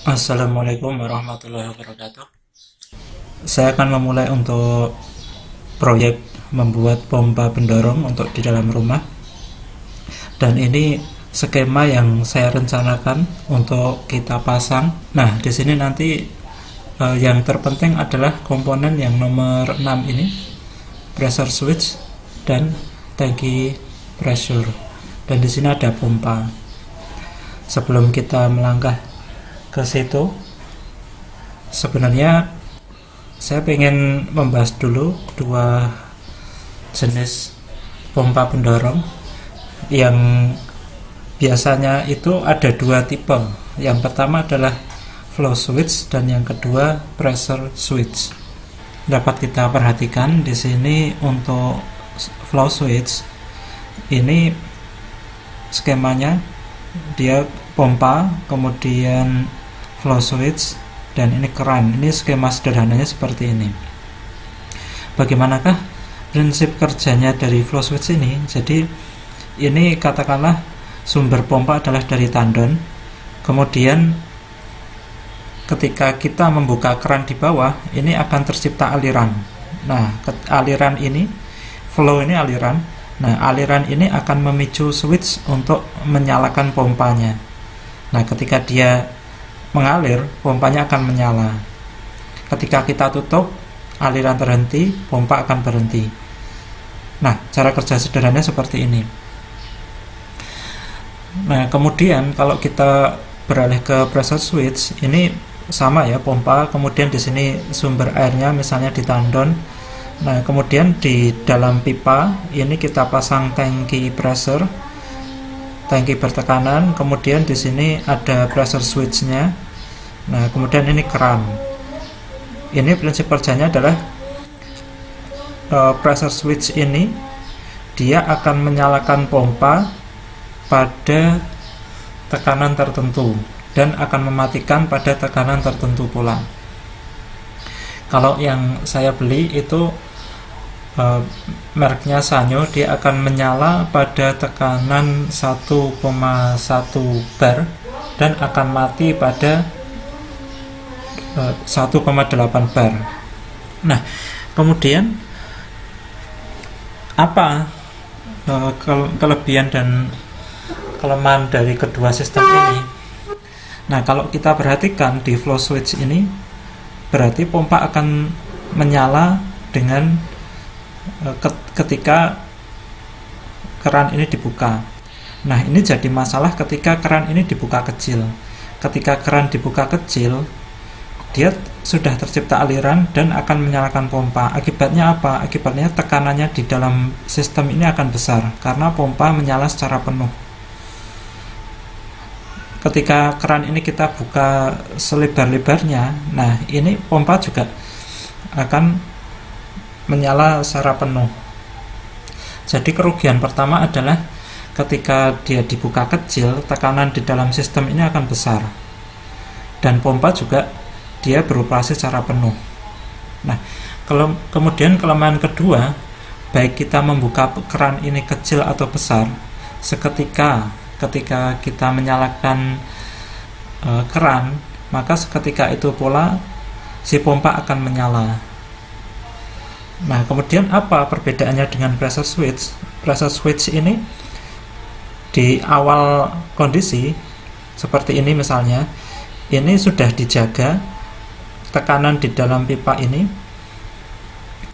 Assalamualaikum warahmatullahi wabarakatuh. Saya akan memulai untuk proyek membuat pompa pendorong untuk di dalam rumah. Dan ini skema yang saya rencanakan untuk kita pasang. Nah, di sini nanti yang terpenting adalah komponen yang nomor 6 ini, pressure switch dan tangki pressure. Dan di sini ada pompa. Sebelum kita melangkah ke situ, sebenarnya saya ingin membahas dulu dua jenis pompa pendorong yang biasanya itu ada dua tipe. Yang pertama adalah flow switch dan yang kedua pressure switch. Dapat kita perhatikan di sini untuk flow switch ini skemanya, dia pompa, kemudian flow switch, dan ini keran. Ini skema sederhananya seperti ini. Bagaimanakah prinsip kerjanya dari flow switch ini? Jadi ini katakanlah sumber pompa adalah dari tandon, kemudian ketika kita membuka keran di bawah, ini akan tercipta aliran. Nah, aliran ini, flow ini aliran. Nah, aliran ini akan memicu switch untuk menyalakan pompanya. Nah, ketika dia mengalir, pompanya akan menyala. Ketika kita tutup, aliran terhenti, pompa akan berhenti. Nah, cara kerja sederhananya seperti ini. Nah, kemudian kalau kita beralih ke pressure switch, ini sama ya, pompa, kemudian di sini sumber airnya misalnya di tandon. Nah, kemudian di dalam pipa ini kita pasang tangki pressure, tangki bertekanan, kemudian di sini ada pressure switch-nya. Nah, kemudian ini keran. Ini prinsip kerjanya adalah pressure switch ini dia akan menyalakan pompa pada tekanan tertentu dan akan mematikan pada tekanan tertentu pula. Kalau yang saya beli itu mereknya Sanyo, dia akan menyala pada tekanan 1,1 bar dan akan mati pada 1,8 bar. Nah, kemudian apa kelebihan dan kelemahan dari kedua sistem ini? Nah, kalau kita perhatikan di flow switch ini, berarti pompa akan menyala dengan ketika keran ini dibuka. Nah, ini jadi masalah ketika keran ini dibuka kecil. Ketika keran dibuka kecil, dia sudah tercipta aliran dan akan menyalakan pompa. Akibatnya apa? Akibatnya tekanannya di dalam sistem ini akan besar karena pompa menyala secara penuh. Ketika keran ini kita buka selebar-lebarnya, nah ini pompa juga akan menyala secara penuh. Jadi kerugian pertama adalah ketika dia dibuka kecil, tekanan di dalam sistem ini akan besar dan pompa juga dia beroperasi secara penuh. Nah, kemudian kelemahan kedua, baik kita membuka keran ini kecil atau besar, seketika ketika kita menyalakan keran, maka seketika itu pula si pompa akan menyala. Nah, kemudian apa perbedaannya dengan pressure switch? Pressure switch ini di awal kondisi seperti ini misalnya, ini sudah dijaga tekanan di dalam pipa ini,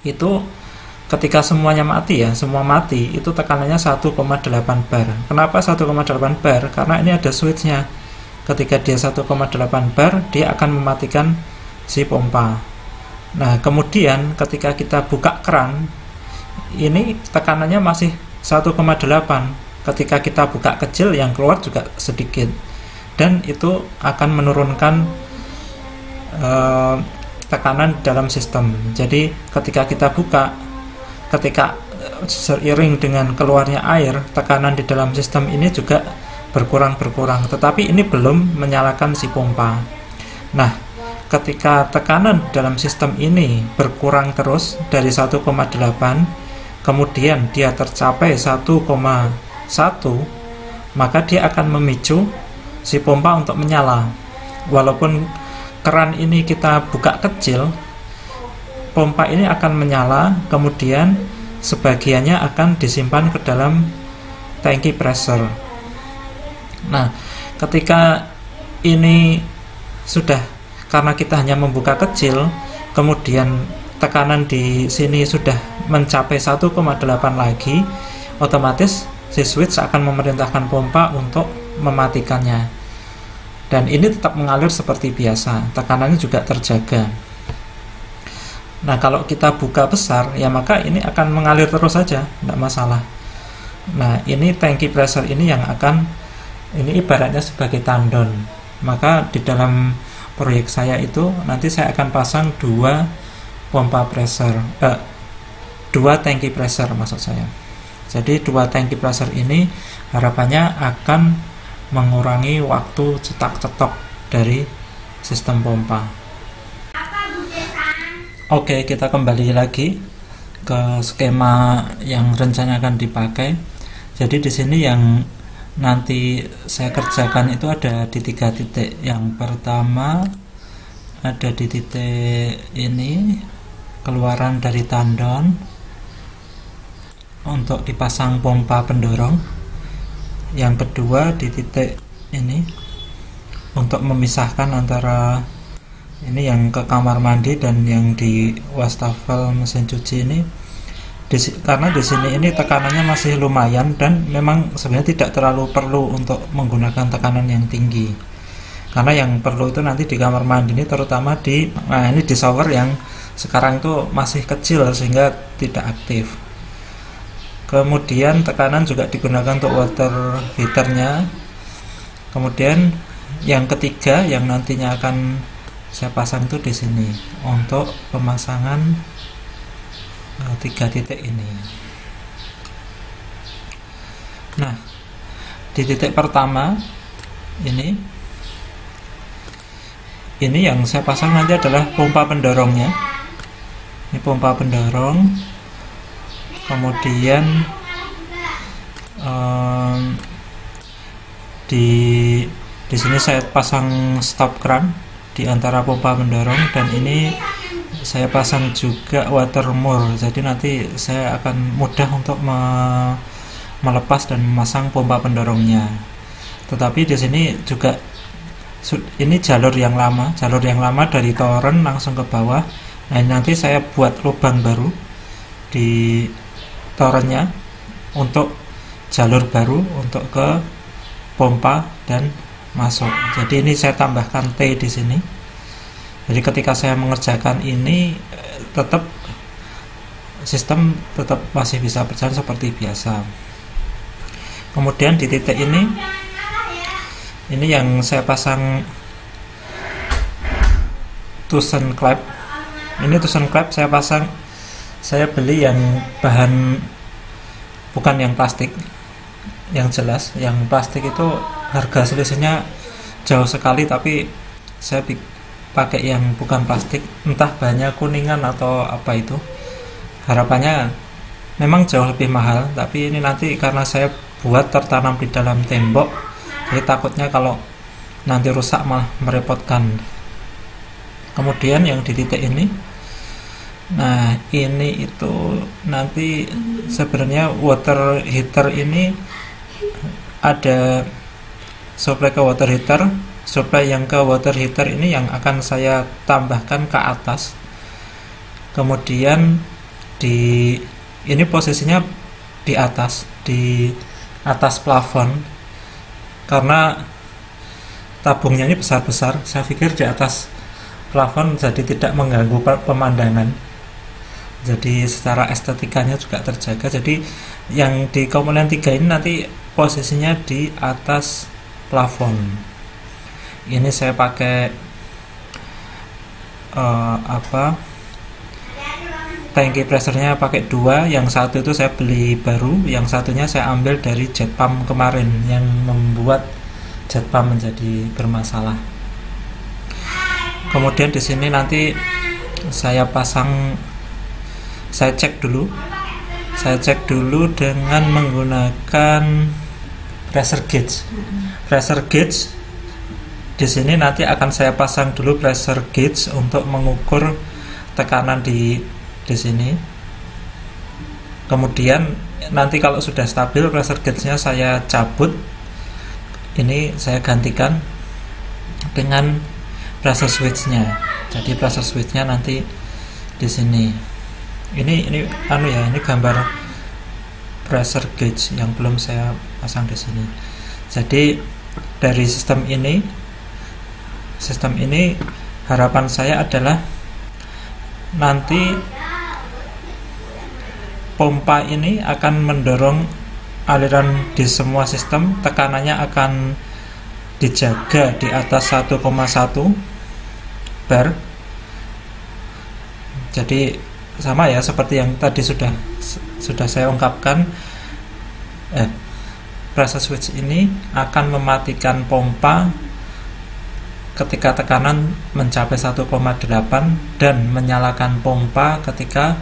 itu ketika semuanya mati ya, semua mati, itu tekanannya 1,8 bar. Kenapa 1,8 bar? Karena ini ada switchnya. Ketika dia 1,8 bar, dia akan mematikan si pompa. Nah, kemudian ketika kita buka keran, ini tekanannya masih 1,8. Ketika kita buka kecil, yang keluar juga sedikit. Dan itu akan menurunkan tekanan dalam sistem. Jadi ketika kita buka, ketika seiring dengan keluarnya air, tekanan di dalam sistem ini juga berkurang, tetapi ini belum menyalakan si pompa. Nah, ketika tekanan dalam sistem ini berkurang terus dari 1,8, kemudian dia tercapai 1,1, maka dia akan memicu si pompa untuk menyala. walaupun keran ini kita buka kecil, pompa ini akan menyala, kemudian sebagiannya akan disimpan ke dalam tangki pressure. Nah, ketika ini sudah, karena kita hanya membuka kecil, kemudian tekanan di sini sudah mencapai 1,8 lagi, otomatis si switch akan memerintahkan pompa untuk mematikannya. Dan ini tetap mengalir seperti biasa, tekanannya juga terjaga. Nah, kalau kita buka besar, ya maka ini akan mengalir terus saja, tidak masalah. Nah, ini tangki pressure ini yang akan, ini ibaratnya sebagai tandon. Maka di dalam proyek saya itu nanti saya akan pasang dua tangki pressure maksud saya. Jadi dua tangki pressure ini harapannya akan mengurangi waktu cetak-cetok dari sistem pompa. Oke, kita kembali lagi ke skema yang rencana akan dipakai. Jadi di sini yang nanti saya kerjakan itu ada di 3 titik. Yang pertama ada di titik ini, keluaran dari tandon untuk dipasang pompa pendorong. Yang kedua di titik ini untuk memisahkan antara ini yang ke kamar mandi dan yang di wastafel mesin cuci ini. Karena di sini ini tekanannya masih lumayan dan memang sebenarnya tidak terlalu perlu untuk menggunakan tekanan yang tinggi. Karena yang perlu itu nanti di kamar mandi ini, terutama di ini di shower yang sekarang itu masih kecil sehingga tidak aktif. Kemudian tekanan juga digunakan untuk water heaternya. Kemudian yang ketiga yang nantinya akan saya pasang itu di sini untuk pemasangan 3 titik ini. Nah, di titik pertama ini yang saya pasang nanti adalah pompa pendorongnya. Ini pompa pendorong. Kemudian di sini saya pasang stop crank di antara pompa pendorong, dan ini saya pasang juga water moor. Jadi nanti saya akan mudah untuk melepas dan memasang pompa pendorongnya. Tetapi di sini juga ini jalur yang lama dari toren langsung ke bawah. Nah, nanti saya buat lubang baru di torennya untuk jalur baru untuk ke pompa dan masuk. Jadi ini saya tambahkan T di sini. Jadi ketika saya mengerjakan ini tetap sistem tetap masih bisa berjalan seperti biasa. Kemudian di titik ini yang saya pasang Tucson clamp. Ini Tucson clamp saya beli yang bahan bukan yang plastik, yang jelas. Yang plastik itu harga selisihnya jauh sekali, tapi saya pakai yang bukan plastik, entah bahannya kuningan atau apa itu. Harapannya memang jauh lebih mahal, tapi ini nanti karena saya buat tertanam di dalam tembok, jadi takutnya kalau nanti rusak malah merepotkan. Kemudian yang di titik ini, nah ini itu nanti sebenarnya water heater ini ada supply ke water heater. Supply yang ke water heater ini yang akan saya tambahkan ke atas. Kemudian ini posisinya di atas plafon, karena tabungnya ini besar-besar. Saya pikir di atas plafon jadi tidak mengganggu pemandangan. Jadi secara estetikanya juga terjaga. Jadi yang di komponen 3 ini nanti posisinya di atas plafon. Ini saya pakai tangki pressernya pakai 2. Yang satu itu saya beli baru, yang satunya saya ambil dari jet pump kemarin yang membuat jet pump menjadi bermasalah. Kemudian di sini nanti saya cek dulu dengan menggunakan pressure gauge. Di sini nanti akan saya pasang dulu pressure gauge untuk mengukur tekanan di sini. Kemudian nanti kalau sudah stabil pressure gauge-nya saya cabut. Ini saya gantikan dengan pressure switch-nya. Jadi pressure switch-nya nanti di sini. Ini gambar pressure gauge yang belum saya pasang di sini. Jadi dari sistem ini harapan saya adalah nanti pompa ini akan mendorong aliran di semua sistem, tekanannya akan dijaga di atas 1,1 bar. Jadi sama ya seperti yang tadi sudah saya ungkapkan, pressure switch ini akan mematikan pompa ketika tekanan mencapai 1,8 dan menyalakan pompa ketika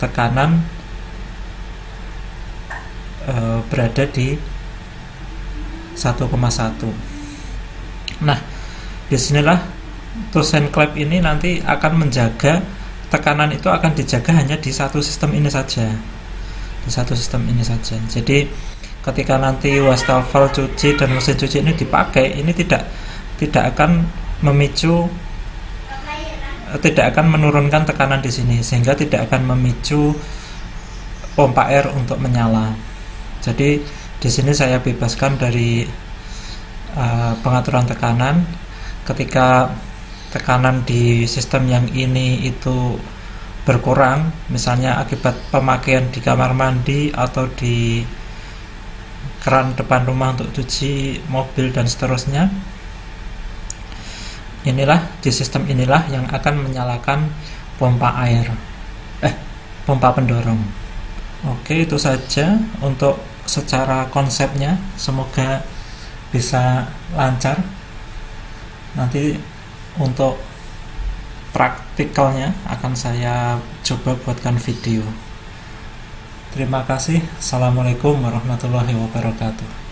tekanan berada di 1,1. Nah, disinilah Tosen clamp ini nanti akan menjaga tekanan itu akan dijaga hanya di satu sistem ini saja. Jadi ketika nanti wastafel cuci dan mesin cuci ini dipakai, ini tidak akan menurunkan tekanan di sini, sehingga tidak akan memicu pompa air untuk menyala. Jadi di sini saya bebaskan dari pengaturan tekanan. Ketika tekanan di sistem yang ini itu berkurang, misalnya akibat pemakaian di kamar mandi atau di keran depan rumah untuk cuci mobil dan seterusnya, di sistem inilah yang akan menyalakan pompa air, pompa pendorong. Oke, itu saja untuk secara konsepnya. Semoga bisa lancar. Nanti untuk praktikalnya akan saya coba buatkan video. Terima kasih. Assalamualaikum warahmatullahi wabarakatuh.